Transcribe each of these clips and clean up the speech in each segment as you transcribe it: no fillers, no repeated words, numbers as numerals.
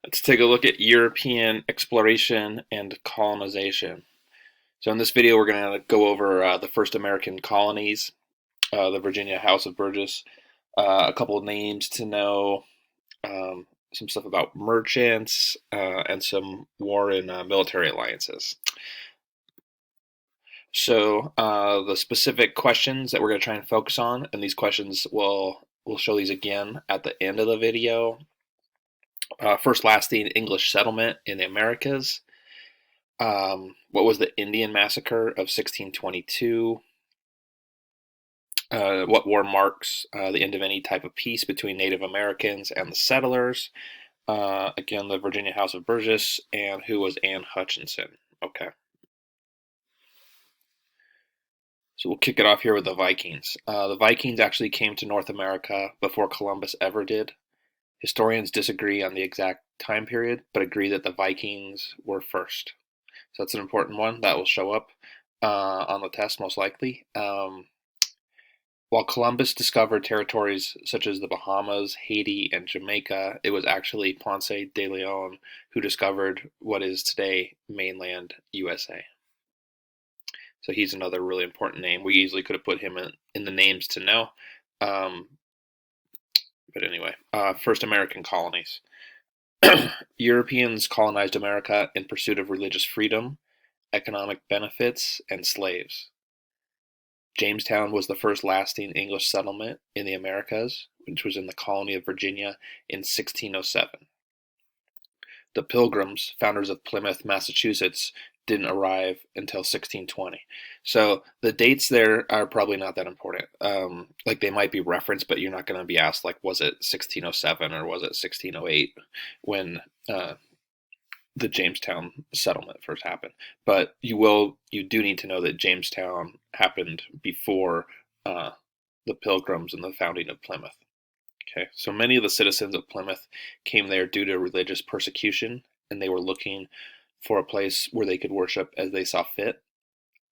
Let's take a look at European exploration and colonization. So in this video, we're going to go over the first American colonies, the Virginia House of Burgesses, a couple of names to know, some stuff about merchants, and some war and military alliances. So the specific questions that we're going to try and focus on, and these questions we'll show these again at the end of the video. First lasting English settlement in the Americas. What was the Indian Massacre of 1622? What war marks the end of any type of peace between Native Americans and the settlers? Again, the Virginia House of Burgesses, and who was Anne Hutchinson? Okay. So we'll kick it off here with the Vikings. The Vikings actually came to North America before Columbus ever did. Historians disagree on the exact time period, but agree that the Vikings were first. So that's an important one that will show up on the test most likely. While Columbus discovered territories such as the Bahamas, Haiti, and Jamaica, it was actually Ponce De Leon who discovered what is today mainland USA. So he's another really important name. We easily could have put him in the names to know. But anyway, first American colonies. Europeans colonized America in pursuit of religious freedom, economic benefits, and slaves. Jamestown was the first lasting English settlement in the Americas, which was in the colony of Virginia in 1607. The Pilgrims, founders of Plymouth, Massachusetts, didn't arrive until 1620. So the dates there are probably not that important. Like they might be referenced, but you're not going to be asked like, was it 1607 or was it 1608 when the Jamestown settlement first happened? But you do need to know that Jamestown happened before the Pilgrims and the founding of Plymouth. Okay, so many of the citizens of Plymouth came there due to religious persecution, and they were looking for a place where they could worship as they saw fit.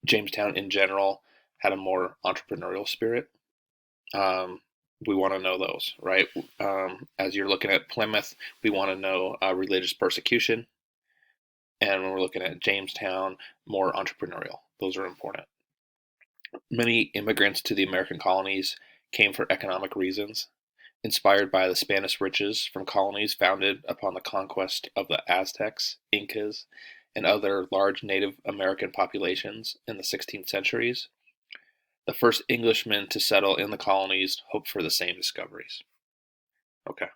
Jamestown in general had a more entrepreneurial spirit. We want to know those, right? As you're looking at Plymouth, we want to know religious persecution. And when we're looking at Jamestown, more entrepreneurial. Those are important. Many immigrants to the American colonies came for economic reasons, inspired by the Spanish riches from colonies founded upon the conquest of the Aztecs, Incas, and other large Native American populations in the 16th centuries. The first Englishmen to settle in the colonies hoped for the same discoveries. Okay.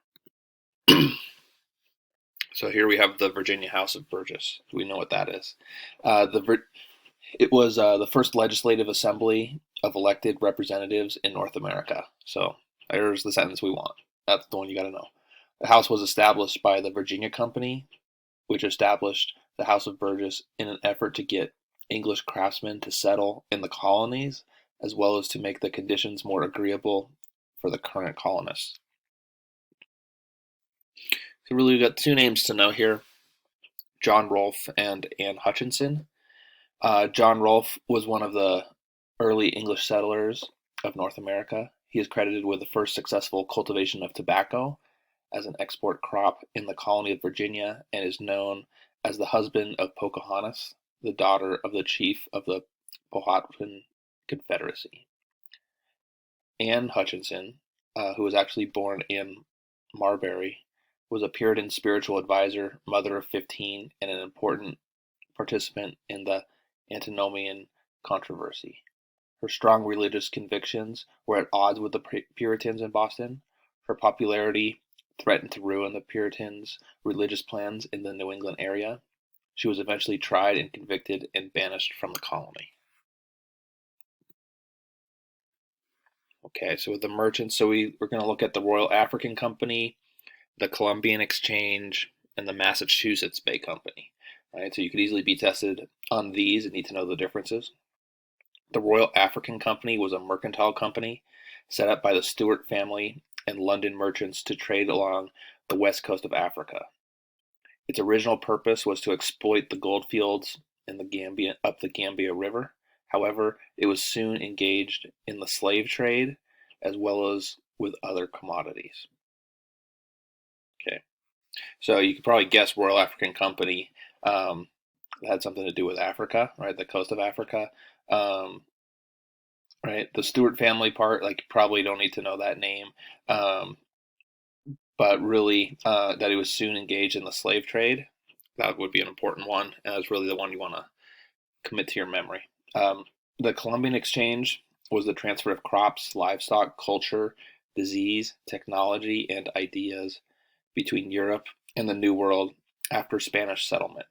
So here we have the Virginia House of Burgesses. We know what that is. It was the first legislative assembly of elected representatives in North America. So there's the sentence we want. That's the one you got to know. The house was established by the Virginia Company, which established the House of Burgesses in an effort to get English craftsmen to settle in the colonies, as well as to make the conditions more agreeable for the current colonists. So really, we've got two names to know here: John Rolfe and Anne Hutchinson. John Rolfe was one of the early English settlers of North America. He is credited with the first successful cultivation of tobacco as an export crop in the colony of Virginia, and is known as the husband of Pocahontas, the daughter of the chief of the Powhatan Confederacy. Anne Hutchinson, who was actually born in Marbury, was a Puritan spiritual advisor, mother of 15, and an important participant in the Antinomian controversy. Her strong religious convictions were at odds with the Puritans in Boston. Her popularity threatened to ruin the Puritans' religious plans in the New England area. She was eventually tried and convicted and banished from the colony. Okay, so with the merchants, we're going to look at the Royal African Company, the Colombian Exchange, and the Massachusetts Bay Company. Right, so you could easily be tested on these and need to know the differences. The Royal African Company was a mercantile company set up by the Stuart family and London merchants to trade along the west coast of Africa. Its original purpose was to exploit the gold fields in up the Gambia River. However, it was soon engaged in the slave trade as well as with other commodities. Okay. So you could probably guess Royal African Company um, had something to do with Africa, right? The coast of Africa. Um, right? The Stewart family part, like, you probably don't need to know that name. Um, but really, that he was soon engaged in the slave trade, that would be an important one. And that's really the one you want to commit to your memory. Um, the Colombian Exchange was the transfer of crops, livestock, culture, disease, technology, and ideas between Europe and the New World after Spanish settlement.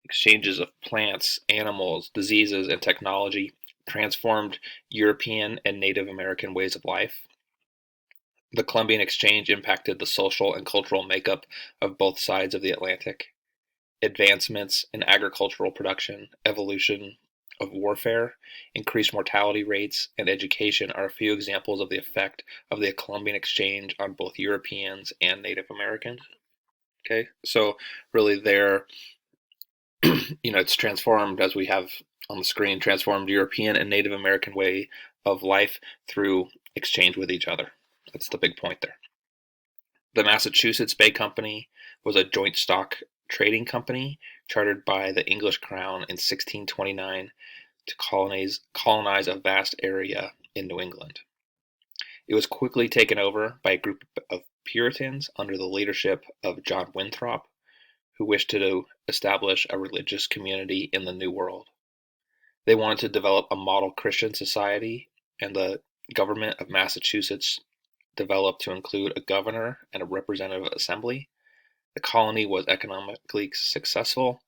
Exchanges of plants, animals, diseases, and technology transformed European and Native American ways of life. The Columbian Exchange impacted the social and cultural makeup of both sides of the Atlantic. Advancements in agricultural production, evolution of warfare, increased mortality rates, and education are a few examples of the effect of the Columbian Exchange on both Europeans and Native Americans. Okay, so really there, it's transformed, as we have on the screen, transformed European and Native American way of life through exchange with each other. That's the big point there. The Massachusetts Bay Company was a joint stock trading company chartered by the English crown in 1629 to colonize a vast area in New England. It was quickly taken over by a group of Puritans under the leadership of John Winthrop, who wished to establish a religious community in the New World. They wanted to develop a model Christian society, and the government of Massachusetts developed to include a governor and a representative assembly. The colony was economically successful,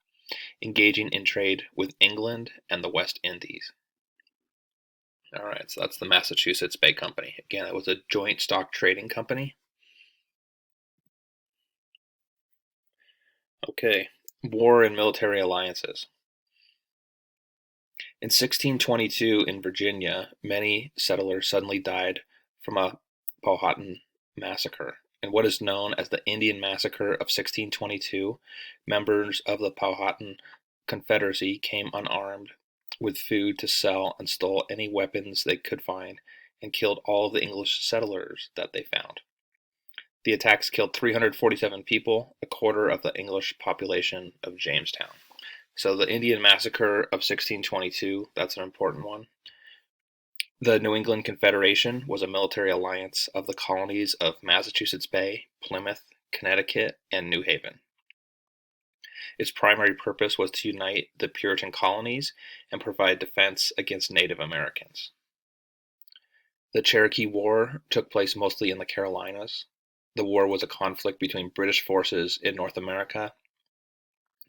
engaging in trade with England and the West Indies. All right, so that's the Massachusetts Bay Company. Again, it was a joint stock trading company. Okay, war and military alliances. In 1622 in Virginia, many settlers suddenly died from a Powhatan massacre. In what is known as the Indian Massacre of 1622, members of the Powhatan Confederacy came unarmed with food to sell and stole any weapons they could find and killed all of the English settlers that they found. The attacks killed 347 people, a quarter of the English population of Jamestown. So the Indian Massacre of 1622, that's an important one. The New England Confederation was a military alliance of the colonies of Massachusetts Bay, Plymouth, Connecticut, and New Haven. Its primary purpose was to unite the Puritan colonies and provide defense against Native Americans. The Cherokee War took place mostly in the Carolinas. The war was a conflict between British forces in North America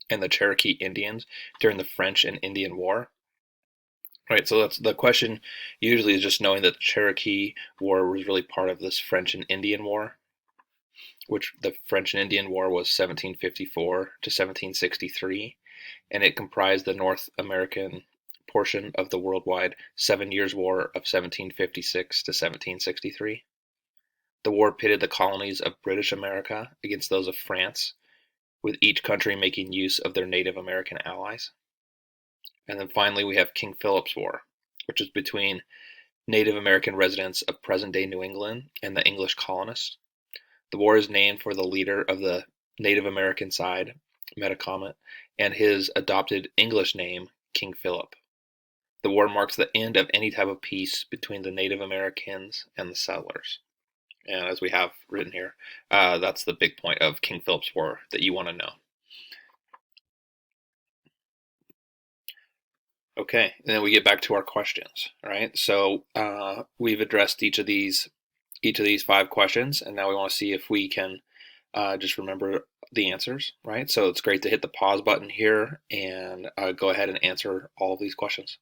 and the Cherokee Indians during the French and Indian War. Right, so that's the question. Usually is just knowing that the Cherokee War was really part of this French and Indian War, which the French and Indian War was 1754 to 1763, and it comprised the North American portion of the worldwide 7 Years' War of 1756 to 1763. The war pitted the colonies of British America against those of France, with each country making use of their Native American allies. And then finally, we have King Philip's War, which is between Native American residents of present-day New England and the English colonists. The war is named for the leader of the Native American side, Metacomet, and his adopted English name, King Philip. The war marks the end of any type of peace between the Native Americans and the settlers. And as we have written here, that's the big point of King Philip's War that you want to know. Okay, and then we get back to our questions, right? So we've addressed each of these 5 questions, and now we want to see if we can just remember the answers, right? So it's great to hit the pause button here and go ahead and answer all of these questions.